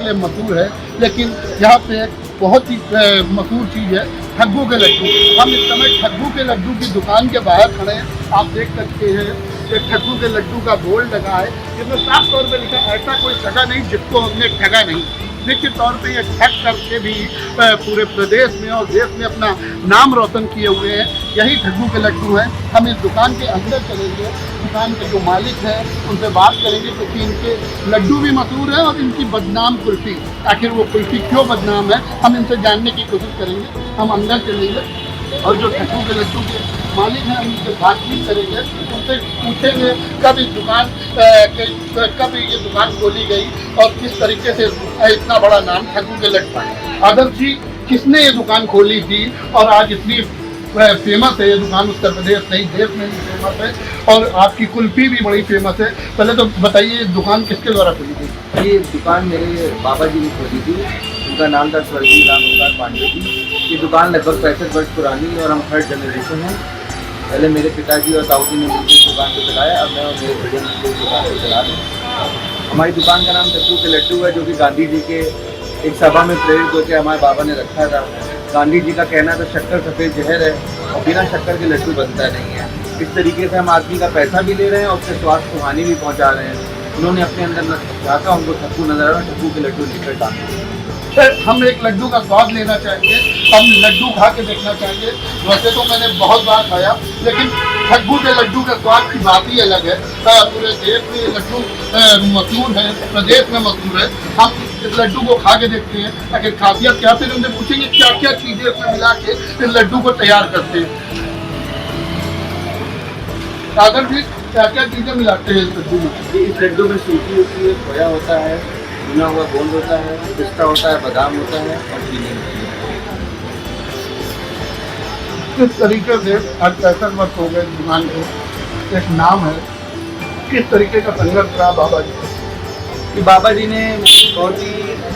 के लिए मशहूर है, लेकिन यहाँ पे बहुत ही मशहूर चीज़ है ठग्गू के लड्डू। हम इस समय ठग्गू के लड्डू की दुकान के बाहर खड़े हैं। आप देख सकते हैं कि ठग्गू के लड्डू का बोर्ड लगा है, जिसमें साफ तौर पर लिखा है ऐसा कोई ठगा नहीं जिसको हमने ठगा नहीं। निश्चित तौर पे ये ठग करके भी पूरे प्रदेश में और देश में अपना नाम रोशन किए हुए हैं। यही ठग्गू के लड्डू हैं। हम इस दुकान के अंदर चलेंगे, दुकान के जो मालिक हैं उनसे बात करेंगे, क्योंकि इनके लड्डू भी मशहूर है और इनकी बदनाम कुल्फ़ी, आखिर वो कुल्फ़ी क्यों बदनाम है, हम इनसे जानने की कोशिश करेंगे। हम अंदर चलेंगे और जो ठग्गू के लड्डू के मालिक हैं उनसे बातचीत करेंगे, उनसे पूछेंगे कब इस दुकान कब ये दुकान खोली गई और किस तरीके से इतना बड़ा नाम ठग्गू के लड्डू है। आदर्श जी, किसने ये दुकान खोली थी और आज इतनी फेमस है ये दुकान? उत्तर प्रदेश नहीं, देश में भी फेमस है और आपकी कुल्फ़ी भी बड़ी फेमस है। पहले तो बताइए, ये दुकान किसके द्वारा खोली थी? ये दुकान मेरे बाबा जी ने खोली थी। उनका नाम था स्वर्गीय राम पांडे जी। ये दुकान लगभग 65 वर्ष पुरानी है और हम थर्ड जनरेशन हैं। पहले मेरे पिताजी और ताऊ जी ने मिलकर इस दुकान को चलाया, अब मैं और मेरे भैया मिलकर इस दुकान को चला रहे हैं। हमारी दुकान का नाम ठग्गू के लड्डू है, जो कि गांधी जी के एक सभा में प्रेरित होकर हमारे बाबा ने रखा था। गांधी जी का कहना था शक्कर सफ़ेद जहर है और बिना शक्कर के लड्डू बनता नहीं है। इस तरीके से हम आदमी का पैसा भी ले रहे हैं और उसके स्वास्थ्य को हानि भी पहुँचा रहे हैं। उन्होंने अपने अंदर न झाँका, उनको ठग्गू नजर आ रहा है, ठग्गू के लड्डू लेकर डाले। हम एक लड्डू का स्वाद लेना चाहेंगे, हम लड्डू खा के देखना चाहेंगे। वैसे तो मैंने बहुत बार खाया, लेकिन ठग्गू के लड्डू का स्वाद की बात ही अलग है। पूरे देश में ये लड्डू मशहूर है, प्रदेश में मशहूर है। हम इस लड्डू को खा के देखते हैं, आखिर खासियत क्या, फिर उनसे पूछेंगे क्या क्या चीज़ें इसमें मिला के इस लड्डू को तैयार करते हैं। सागर भी क्या क्या चीज़ें मिलाते हैं इस लड्डू में? इस लड्डू में सूजी होती है, खोया होता है, भुना हुआ गोंद होता है, पिस्ता होता है, बादाम होता है और चीनी होती है। किस तरीके से आज 65 वर्ष हो गए दुकान को, एक नाम है, किस तरीके का संघर्ष रहा बाबा जी को? कि बाबा जी ने बहुत ही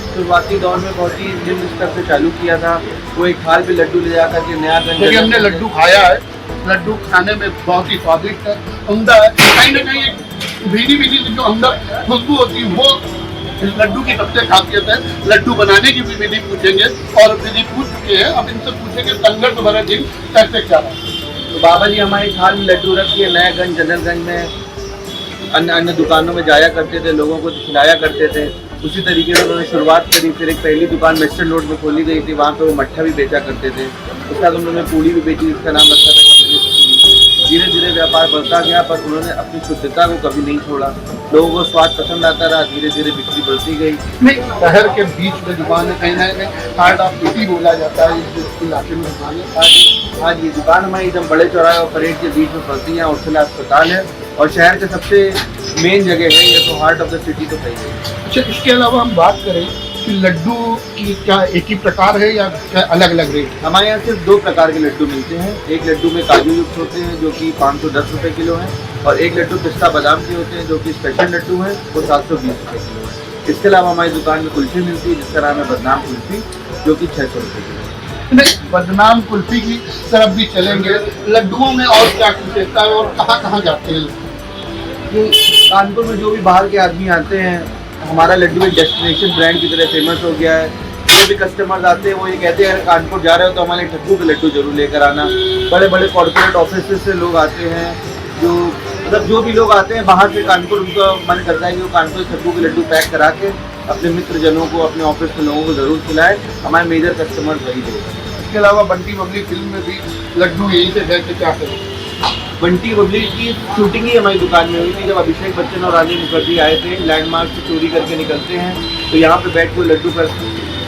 शुरुआती दौर में बहुत ही निम्न स्तर से चालू किया था। वो एक थाल पे लड्डू ले जाकर के नया क्योंकि हमने लड्डू खाया है, लड्डू खाने में बहुत ही स्वादिष्ट है, उम्दा है। कहीं ना कहीं एक भीनी जो अंदर खुशबू होती है वो इस लड्डू की सबसे खासियत है। लड्डू बनाने की भी विधि पूछेंगे और विधि पूछ चुके हैं, अब इनसे पूछेंगे संघर्ष भरा दिन कैसे क्या रहा। तो बाबा जी हमारी थाल में लड्डू रख के नयागंज, जनरलगंज में अन्य दुकानों में जाया करते थे, लोगों को खिलाया करते थे। उसी तरीके से उन्होंने शुरुआत करी। फिर एक पहली दुकान वेस्टर्न रोड में खोली गई थी, वहाँ पे वो मट्ठा भी बेचा करते थे। उसके बाद उन्होंने पूड़ी भी बेची, जिसका नाम रखा था कम्युनिस्ट पूड़ी। धीरे धीरे व्यापार बढ़ता गया, पर उन्होंने अपनी शुद्धता को कभी नहीं छोड़ा। लोगों को स्वाद पसंद आता रहा, धीरे धीरे बिक्री बढ़ती गई। नहीं, शहर के बीच में दुकान है, कहीं ना कहीं हार्ट ऑफ सिटी बोला जाता है इस इलाके में दुकान है। आज ये दुकान हमारी एकदम बड़े चौराहे और परेड के बीच में पड़ती है। उर्सला अस्पताल है और शहर के सबसे मेन जगह है ये, तो हार्ट ऑफ द सिटी तो सही है। अच्छा, इसके अलावा हम बात करें कि लड्डू की क्या एक ही प्रकार है या अलग अलग रेट? हमारे यहाँ सिर्फ 2 प्रकार के लड्डू मिलते हैं। एक लड्डू में काजू युक्त होते हैं जो कि 510 रुपये किलो हैं, और एक लड्डू पिस्ता बादाम के होते हैं जो कि स्पेशल लड्डू हैं, वो 720 रुपये किलो है। इसके अलावा हमारी दुकान में कुल्फ़ी मिलती है जिसका नाम है बदनाम कुल्फ़ी, जो कि 600 रुपये किलो है। नहीं, बदनाम कुल्फ़ी की तरफ भी चलेंगे। लड्डुओं में और क्या विशेषता है और कहाँ कहाँ जाते हैं? कानपुर में जो भी बाहर के आदमी आते हैं, हमारा लड्डू एक डेस्टिनेशन ब्रांड की तरह फेमस हो गया है। जो भी कस्टमर्स आते हैं वो ये कहते हैं अगर कानपुर जा रहे हो तो हमारे ठग्गू के लड्डू जरूर लेकर आना। बड़े बड़े कॉर्पोरेट ऑफिस से लोग आते हैं, जो मतलब जो भी लोग आते हैं बाहर से कानपुर, उनका मन करता है कि वो कानपुर ठग्गू के लड्डू पैक करा के अपने मित्रजनों को, अपने ऑफिस के लोगों को ज़रूर खिलाए। हमारे मेजर कस्टमर्स वही लोग हैं। इसके अलावा बंटी बबली फिल्म में भी लड्डू यहीं से गए थे, क्या करें? बंटी बबली की शूटिंग ही हमारी दुकान में हुई थी। जब अभिषेक बच्चन और रानी मुखर्जी आए थे, लैंडमार्क से चोरी करके निकलते हैं तो यहाँ पे बैठ के लड्डू पर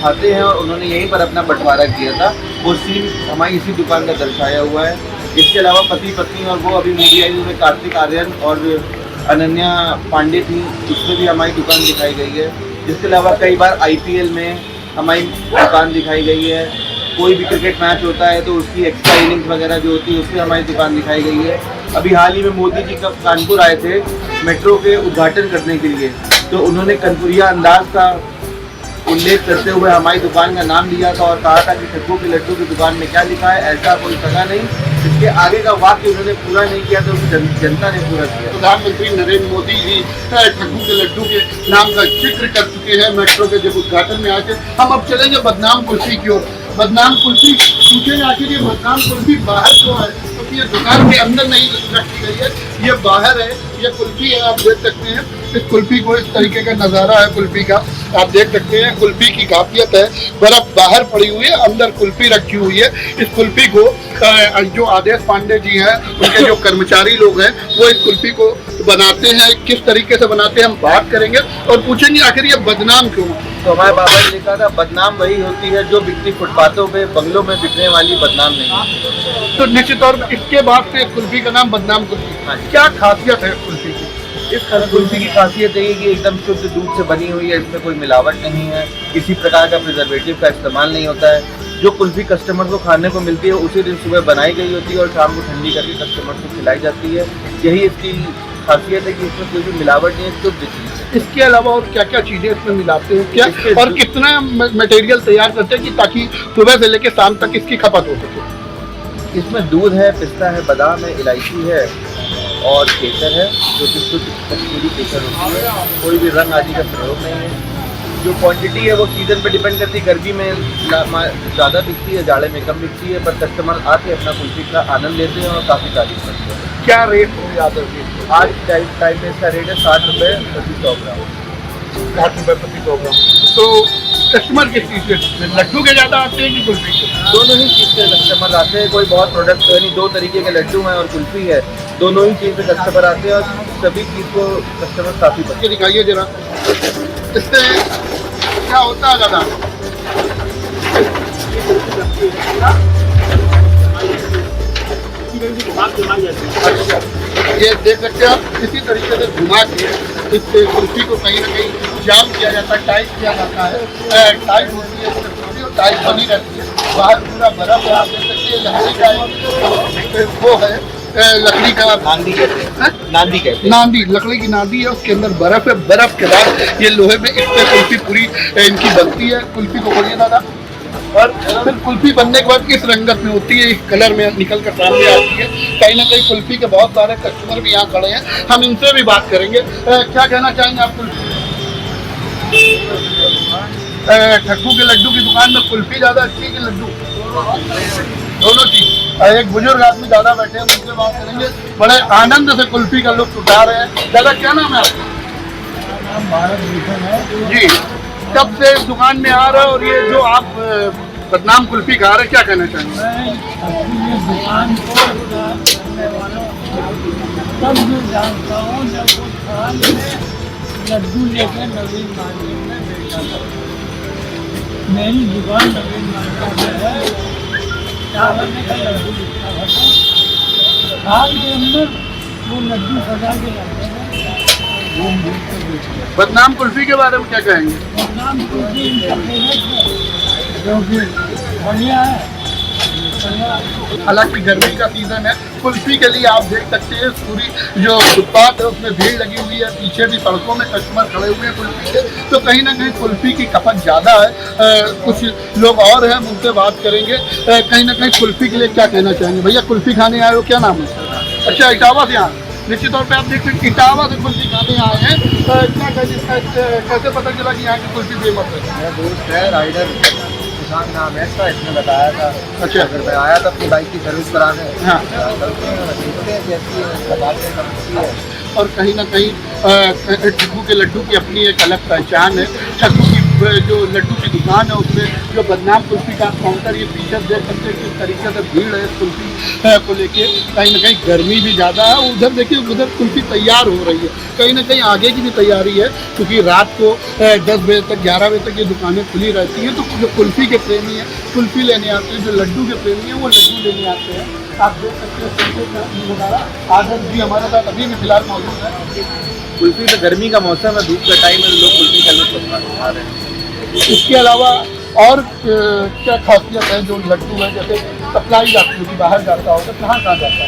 खाते हैं, और उन्होंने यहीं पर अपना बंटवारा किया था। वो सीन हमारी इसी दुकान का दर्शाया हुआ है। इसके अलावा पति पत्नी और वो अभी मूवी आई जिसमें कार्तिक आर्यन और अनन्या पांडे थी, उसमें भी हमारी दुकान दिखाई गई है। इसके अलावा कई बार IPL में हमारी दुकान दिखाई गई है। कोई भी क्रिकेट मैच होता है तो उसकी एक्स्ट्रा इनिंग्स वगैरह जो होती है उसमें हमारी दुकान दिखाई गई है। अभी हाल ही में मोदी जी कब कानपुर आए थे मेट्रो के उद्घाटन करने के लिए, तो उन्होंने कनपुरिया अंदाज का उल्लेख करते हुए हमारी दुकान का नाम लिया था और कहा था कि ठग्गू के लड्डू की दुकान में क्या लिखा है, ऐसा कोई सगा नहीं, इसके आगे का वाक्य उन्होंने पूरा नहीं किया तो जनता ने पूरा किया। प्रधानमंत्री नरेंद्र मोदी जी ठग्गू के लड्डू के नाम का जिक्र कर चुके हैं मेट्रो के जब उद्घाटन में आके। हम अब चलेंगे बदनाम कुल्फी की ओर। बदनाम कुल्फी पूछेंगे आखिर ये बदनाम कुल्फी बाहर क्यों है, क्योंकि ये दुकान के अंदर नहीं रखी गई है, ये बाहर है। ये कुल्फी है, आप देख सकते हैं इस कुल्फी को, इस तरीके का नज़ारा है कुल्फी का, आप देख सकते हैं। कुल्फी की काफियत है, बर्फ बाहर पड़ी हुई है, अंदर कुल्फी रखी हुई है। इस कुल्फी को जो आदेश पांडे जी हैं, उनके जो कर्मचारी लोग हैं, वो इस कुल्फी को बनाते हैं। किस तरीके से बनाते हैं हम बात करेंगे और पूछेंगे आखिर ये बदनाम क्यों। तो हमारे बाबा ने लिखा था, बदनाम वही होती है जो बिकती फुटपाथों पे, बंगलों में बिकने वाली बदनाम नहीं। तो निश्चित तौर पर इसके बाद से कुल्फी का नाम बदनाम कुल्फी। हाँ। क्या खासियत है कुल्फी की? इस कुल्फी की खासियत है कि एकदम शुद्ध दूध से बनी हुई है, इसमें कोई मिलावट नहीं है, किसी प्रकार का प्रिजर्वेटिव का इस्तेमाल नहीं होता है। जो कुल्फी कस्टमर को खाने को मिलती है उसी दिन सुबह बनाई गई होती है और शाम को ठंडी करके कस्टमर को खिलाई जाती है। यही इसकी खासियत है कि इसमें कोई भी मिलावट नहीं है, शुद्ध चीज़ है। इसके अलावा और क्या क्या चीजें इसमें मिलाते हैं क्या, और कितना मटेरियल तैयार करते हैं कि ताकि सुबह से लेकर शाम तक इसकी खपत हो सके? इसमें दूध है, पिस्ता है, बादाम है, इलायची है और केसर है, जो कि शुद्ध कश्मीरी केसर होती है। कोई भी रंग आदि का प्रयोग नहीं है। जो क्वांटिटी है वो सीजन पे डिपेंड करती है। गर्मी में ज़्यादा बिकती है, जाड़े में कम बिकती है, पर कस्टमर आके अपना कुल्फी का आनंद लेते हैं और काफ़ी तारीफ करते हैं। क्या रेट हो जाता है? आज टाइम में इसका रेट है 60 रुपये प्रति 100 ग्राम। 60 रुपये प्रति 100 ग्राम। तो कस्टमर किस चीज़ से, लड्डू के ज़्यादा आते हैं कि कुल्फी के? दोनों ही चीज़ से कस्टमर आते हैं। कोई बहुत प्रोडक्ट यानी दो तरीके के लड्डू हैं और कुल्फी है, दोनों ही चीज़ से कस्टमर आते हैं और सभी चीज़ को कस्टमर काफ़ी पसंद। ये दिखाइए जरा, इससे क्या होता है दादा? अच्छा, ये देख सकते हैं आप, इसी तरीके से घुमा के इस कुल्फी को कहीं ना कहीं जाम किया जाता है, टाइट किया जाता है। टाइट होती है इससे कुल्फी और टाइट बनी रहती है। बाहर पूरा बर्फ है, आप देख सकते हैं। लकड़ी का वो है, लकड़ी का नांदी कहते हैं, नांदी कहते हैं। नांदी, लकड़ी की नांदी है, उसके अंदर बर्फ है। बर्फ के बाद ये लोहे में इससे कुल्फी पूरी इनकी बनती है। कुल्फी को बोलिए दादा। और फिर कुल्फी बनने के बाद किस रंगत में होती है, इस कलर में निकल कर सामने आती है। कहीं ना कहीं कुल्फी के बहुत सारे कस्टमर भी यहाँ खड़े हैं, हम इनसे भी बात करेंगे। क्या कहना चाहेंगे आप कुल्फी? ठग्गू के लड्डू की दुकान में कुल्फी ज़्यादा अच्छी है कि लड्डू? दोनों चीज। एक बुजुर्ग आदमी दादा बैठे हैं, उनसे बात करेंगे। बड़े आनंद से कुल्फी का लुत्फ उठा रहे हैं। दादा क्या नाम है आपका? भारत भूषण है जी, कब से इस दुकान में आ रहे हो और ये जो आप बदनाम कुल्फी खा रहे हैं, क्या कहना चाहेंगे? मैं अपनी दुकान को करने वाला सब जो जानता हूँ, जब वो दुकान में लड्डू लेकर नवीन मार्केट में बेचा था। मेरी दुकान नवीन मार्केट में है, 4 आने का लड्डू बिकता था। साल के अंदर वो लड्डू सजा के लाते हैं, घूम घूम कर बेचते हैं। बदनाम कुल्फी के बारे में क्या कहेंगे? बदनाम कुल्फी इनका फेमस है, जो कि बढ़िया है। हालांकि गर्मी का सीजन है, कुल्फी के लिए आप देख सकते हैं पूरी जो फुटपाथ है उसमें भीड़ लगी हुई है। पीछे भी सड़कों में कस्टमर खड़े हुए हैं कुल्फी के, तो कहीं ना कहीं कुल्फी की खपत ज़्यादा है। कुछ लोग और हैं, उनसे बात करेंगे। कहीं ना कहीं कुल्फी के लिए क्या कहना चाहेंगे? भैया कुल्फी खाने आए हो, क्या नाम है? अच्छा, इटावा से यहाँ। निश्चित तौर पे आप देख सकते इटावा से कुल्फी खाने आए हैं। क्या कैसे पता चला कि यहाँ की कुल्फी फेमस है? मेरा दोस्त है राइडर, किसान नाम है इसका, इसने बताया था। अच्छा, अगर मैं आया था अपनी बाइक की सर्विस कराने। हाँ। देखते हैं कैसी है, बताते हैं कैसी है। और कहीं ना कहीं ठग्गू के लड्डू की अपनी एक अलग पहचान है। ठग्गू की जो लड्डू की दुकान है उसमें जो बदनाम कुल्फी का काउंटर, ये पीछे देख सकते हैं किस तरीके से भीड़ है कुल्फी को लेके। कहीं ना कहीं गर्मी भी ज़्यादा है। उधर देखिए, उधर कुल्फी तैयार हो रही है। कहीं ना कहीं आगे की भी तैयारी है, क्योंकि रात को 10 बजे तक 11 बजे तक ये दुकानें खुली रहती हैं। तो जो कुल्फी के प्रेमी हैं कुल्फी लेने आते हैं, जो लड्डू के प्रेमी हैं वो लड्डू लेने आते हैं। आप देख सकते हैं कुल्फी का नज़ारा। आदर्श जी हमारे साथ अभी भी फिलहाल मौजूद है। कुल्फी में गर्मी का मौसम है, धूप का टाइम है, लोग कुल्फी का लुत्फ उठा रहे हैं। इसके अलावा और क्या खासियत है जो लड्डू है? जैसे सप्लाई जाती होगी, बाहर जाता होगा, कहाँ जाता है?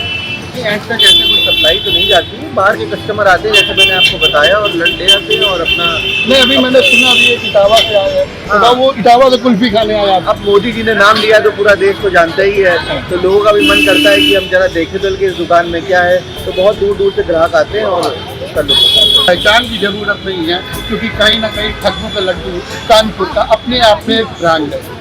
ऐसा कैसे कोई लाई तो नहीं जाती, बाहर के कस्टमर आते हैं जैसे मैंने आपको बताया और ले जाते हैं और अपना। नहीं, अभी मैंने सुना भी एक इटावा से आए हैं, हाँ। तो वो इटावा से कुल्फी खाने आया था। अब मोदी जी ने नाम लिया तो पूरा देश तो जानता ही है, तो लोगों का भी मन करता है कि हम जरा देखें तो कि इस दुकान में क्या है, तो बहुत दूर दूर से ग्राहक आते हैं और उसका लुत्फ। पहचान की जरूरत नहीं है, क्योंकि कहीं ना कहीं ठग्गू का लड्डू कानपुर का अपने आप में एक ब्रांड है।